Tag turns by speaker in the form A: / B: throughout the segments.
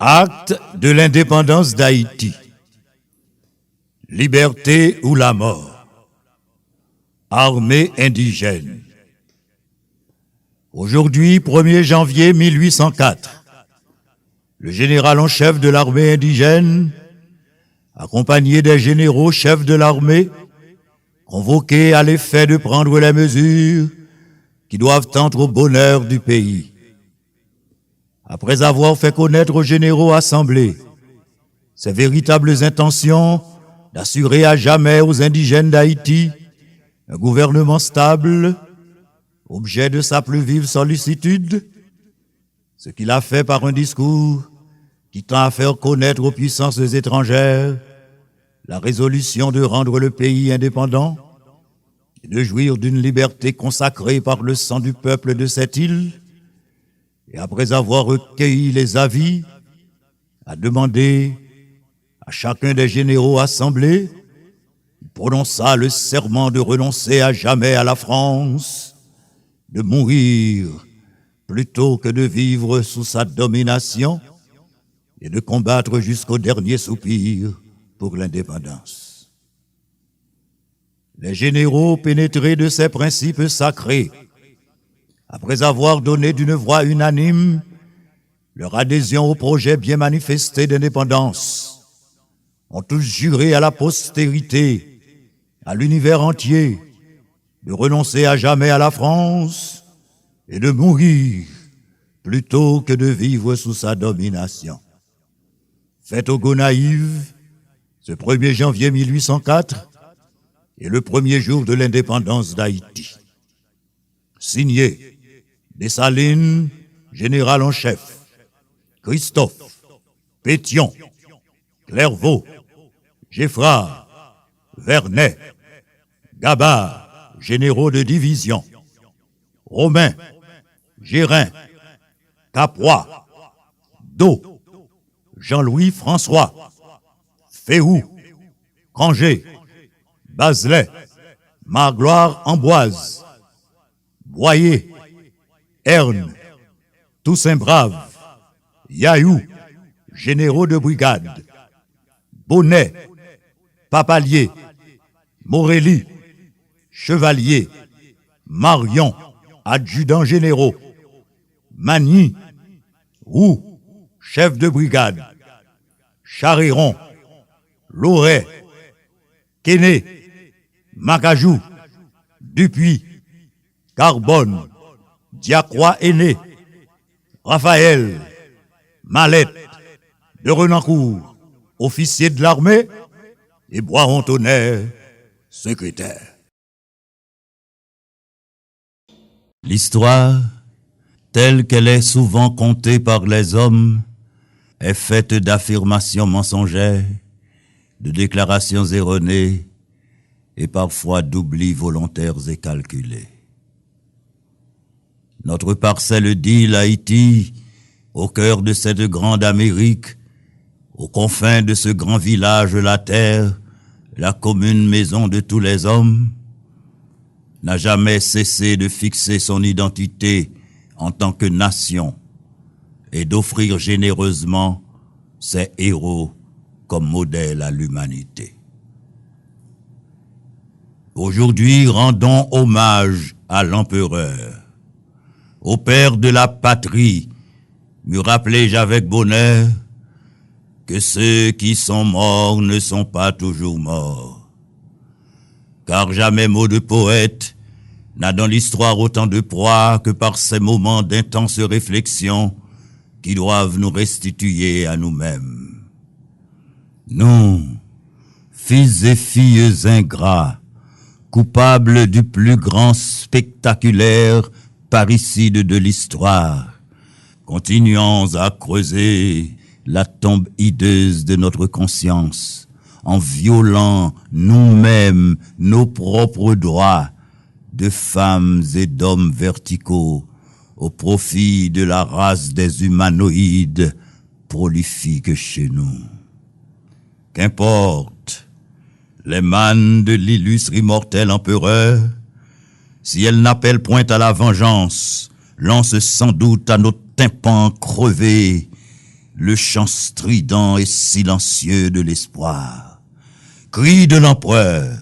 A: Acte de l'indépendance d'Haïti. Liberté ou la mort. Armée indigène. Aujourd'hui, 1er janvier 1804, le général en chef de l'armée indigène, accompagné des généraux chefs de l'armée, convoqués à l'effet de prendre les mesures qui doivent tendre au bonheur du pays. Après avoir fait connaître aux généraux assemblés ses véritables intentions d'assurer à jamais aux indigènes d'Haïti un gouvernement stable, objet de sa plus vive sollicitude, ce qu'il a fait par un discours qui tend à faire connaître aux puissances étrangères la résolution de rendre le pays indépendant et de jouir d'une liberté consacrée par le sang du peuple de cette île, et après avoir recueilli les avis, a demandé à chacun des généraux assemblés, il prononça le serment de renoncer à jamais à la France, de mourir plutôt que de vivre sous sa domination et de combattre jusqu'au dernier soupir pour l'indépendance. Les généraux pénétrés de ces principes sacrés, après avoir donné d'une voix unanime leur adhésion au projet bien manifesté d'indépendance, ont tous juré à la postérité, à l'univers entier, de renoncer à jamais à la France et de mourir plutôt que de vivre sous sa domination. Fait au Gonaïve, ce 1er janvier 1804 est le premier jour de l'indépendance d'Haïti. Signé Dessalines, général en chef, Christophe, Pétion, Clairvaux, Geffrard, Vernet, Gabard, généraux de division, Romain, Gérin, Caproy, Do, Jean-Louis François, Féhou, Cangé, Bazelet, Magloire Amboise, Boyer, Herne, Toussaint Brave, Yaou, généraux de brigade, Bonnet, Papalier, Morelli, Chevalier, Marion, adjudants généraux, Magny, Roux, chef de brigade, Charéron, Loret, Quéné, Macajou, Dupuis, Carbone, Diacroix aîné, Raphaël, Mallette, de Renancourt, officier de l'armée, et Boiron-Tonnerre, secrétaire. L'histoire, telle qu'elle est souvent contée par les hommes, est faite d'affirmations mensongères, de déclarations erronées et parfois d'oublis volontaires et calculés. Notre parcelle d'île Haïti, au cœur de cette grande Amérique, aux confins de ce grand village la terre, la commune maison de tous les hommes, n'a jamais cessé de fixer son identité en tant que nation et d'offrir généreusement ses héros comme modèle à l'humanité. Aujourd'hui, rendons hommage à l'empereur, au père de la patrie. Me rappelai-je avec bonheur que ceux qui sont morts ne sont pas toujours morts. Car jamais mot de poète n'a dans l'histoire autant de proie que par ces moments d'intense réflexion qui doivent nous restituer à nous-mêmes. Nous, fils et filles ingrats, coupables du plus grand spectaculaire parricide de l'histoire, continuons à creuser la tombe hideuse de notre conscience, en violant nous-mêmes nos propres droits de femmes et d'hommes verticaux au profit de la race des humanoïdes prolifiques chez nous. Qu'importe, les mânes de l'illustre immortel empereur, si elles n'appellent point à la vengeance, lance sans doute à nos tympans crevés le chant strident et silencieux de l'espoir. Cri de l'empereur,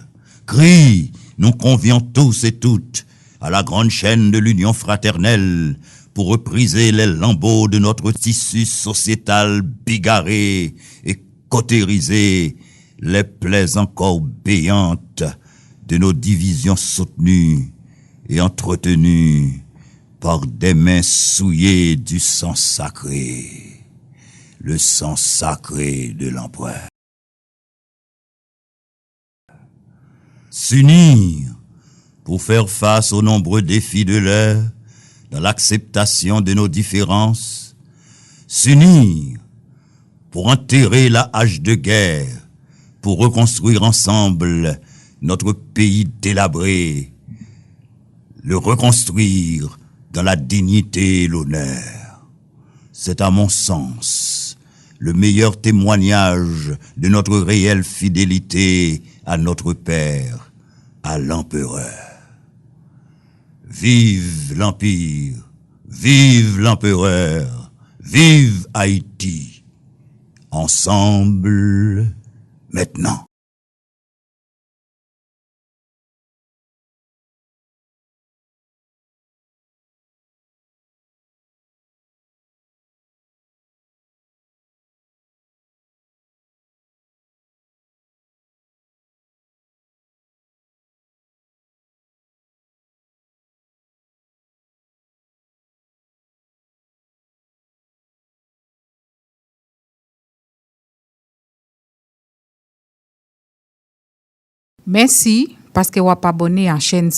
A: cri, nous convions tous et toutes à la grande chaîne de l'union fraternelle pour repriser les lambeaux de notre tissu sociétal bigarré et cautérisé, les plaies encore béantes de nos divisions soutenues et entretenues par des mains souillées du sang sacré, le sang sacré de l'empereur. S'unir pour faire face aux nombreux défis de l'heure, dans l'acceptation de nos différences, s'unir pour enterrer la hache de guerre, pour reconstruire ensemble notre pays délabré, le reconstruire dans la dignité et l'honneur. C'est à mon sens le meilleur témoignage de notre réelle fidélité à notre Père, à l'Empereur. Vive l'Empire, vive l'Empereur, vive Haïti. Ensemble, maintenant.
B: Merci parce que vous avez abonné à la chaîne.